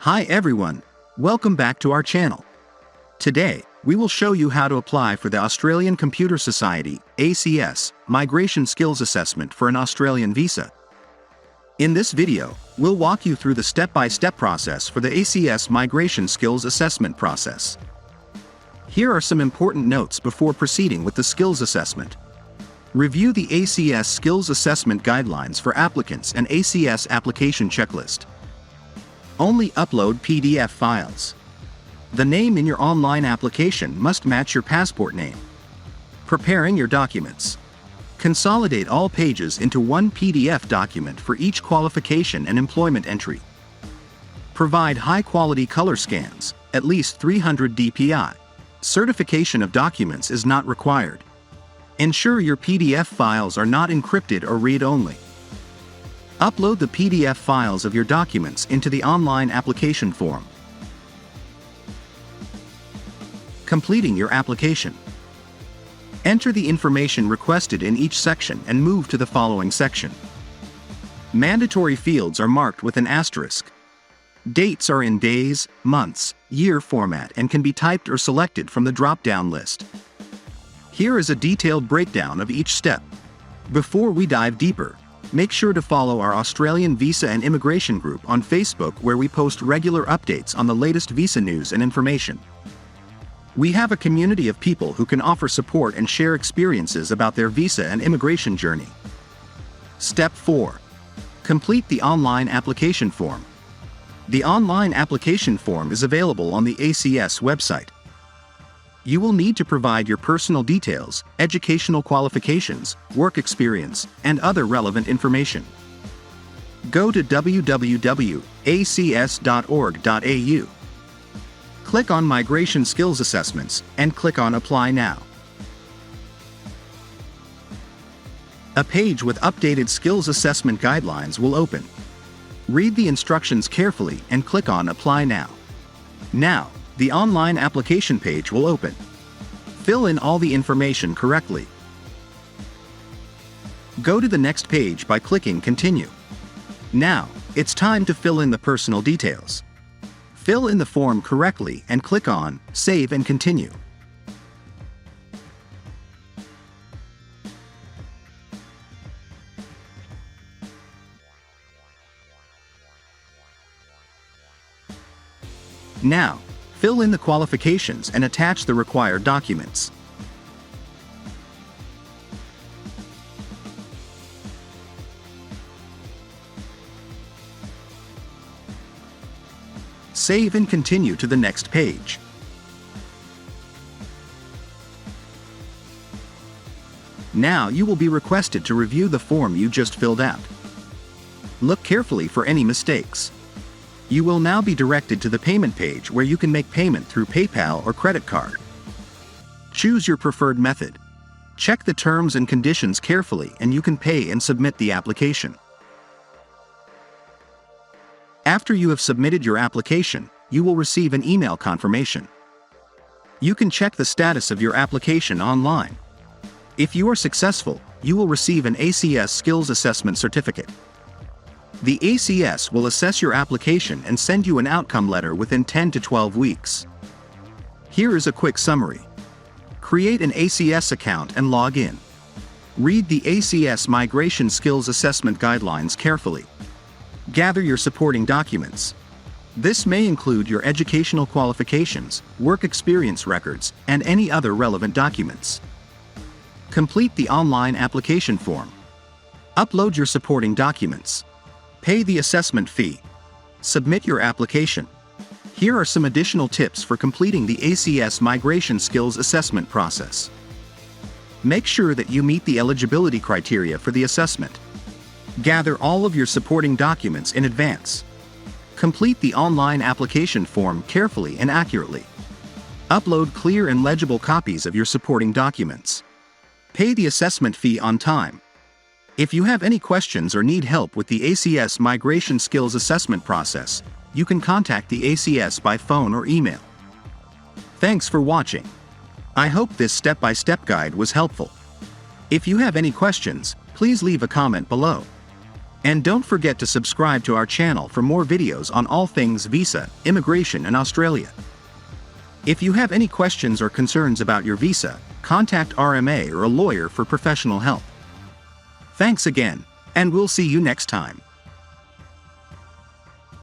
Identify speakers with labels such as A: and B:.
A: Hi everyone, welcome back to our channel. Today, we will show you how to apply for the Australian Computer Society ACS Migration Skills Assessment for an Australian visa. In this video, we'll walk you through the step-by-step process for the ACS Migration Skills Assessment process. Here are some important notes before proceeding with the skills assessment. Review the ACS Skills Assessment Guidelines for applicants and ACS application checklist. Only upload PDF files. The name in your online application must match your passport name. Preparing your documents. Consolidate all pages into one PDF document for each qualification and employment entry. Provide high-quality color scans, at least 300 dpi. Certification of documents is not required. Ensure your PDF files are not encrypted or read-only. Upload the PDF files of your documents into the online application form. Completing your application. Enter the information requested in each section and move to the following section. Mandatory fields are marked with an asterisk. Dates are in days, months, year format and can be typed or selected from the drop-down list. Here is a detailed breakdown of each step. Before we dive deeper, make sure to follow our Australian Visa and Immigration group on Facebook, where we post regular updates on the latest visa news and information. We have a community of people who can offer support and share experiences about their visa and immigration journey. Step 4. Complete the online application form. The online application form is available on the ACS website. You will need to provide your personal details, educational qualifications, work experience, and other relevant information. Go to www.acs.org.au. Click on Migration Skills Assessments and click on Apply Now. A page with updated skills assessment guidelines will open. Read the instructions carefully and click on Apply Now. Now, the online application page will open. Fill in all the information correctly. Go to the next page by clicking Continue. Now, it's time to fill in the personal details. Fill in the form correctly and click on Save and Continue. Now, fill in the qualifications and attach the required documents. Save and continue to the next page. Now you will be requested to review the form you just filled out. Look carefully for any mistakes. You will now be directed to the payment page, where you can make payment through PayPal or credit card. Choose your preferred method. Check the terms and conditions carefully and you can pay and submit the application. After you have submitted your application, you will receive an email confirmation. You can check the status of your application online. If you are successful, you will receive an ACS Skills Assessment certificate. The ACS will assess your application and send you an outcome letter within 10 to 12 weeks. Here is a quick summary. Create an ACS account and log in. Read the ACS Migration Skills Assessment Guidelines carefully. Gather your supporting documents. This may include your educational qualifications, work experience records, and any other relevant documents. Complete the online application form. Upload your supporting documents. Pay the assessment fee. Submit your application. Here are some additional tips for completing the ACS Migration Skills Assessment process. Make sure that you meet the eligibility criteria for the assessment. Gather all of your supporting documents in advance. Complete the online application form carefully and accurately. Upload clear and legible copies of your supporting documents. Pay the assessment fee on time. If you have any questions or need help with the ACS Migration Skills Assessment process, you can contact the ACS by phone or email. Thanks for watching. I hope this step-by-step guide was helpful. If you have any questions, please leave a comment below. And don't forget to subscribe to our channel for more videos on all things visa, immigration in Australia. If you have any questions or concerns about your visa, contact RMA or a lawyer for professional help. Thanks again, and we'll see you next time.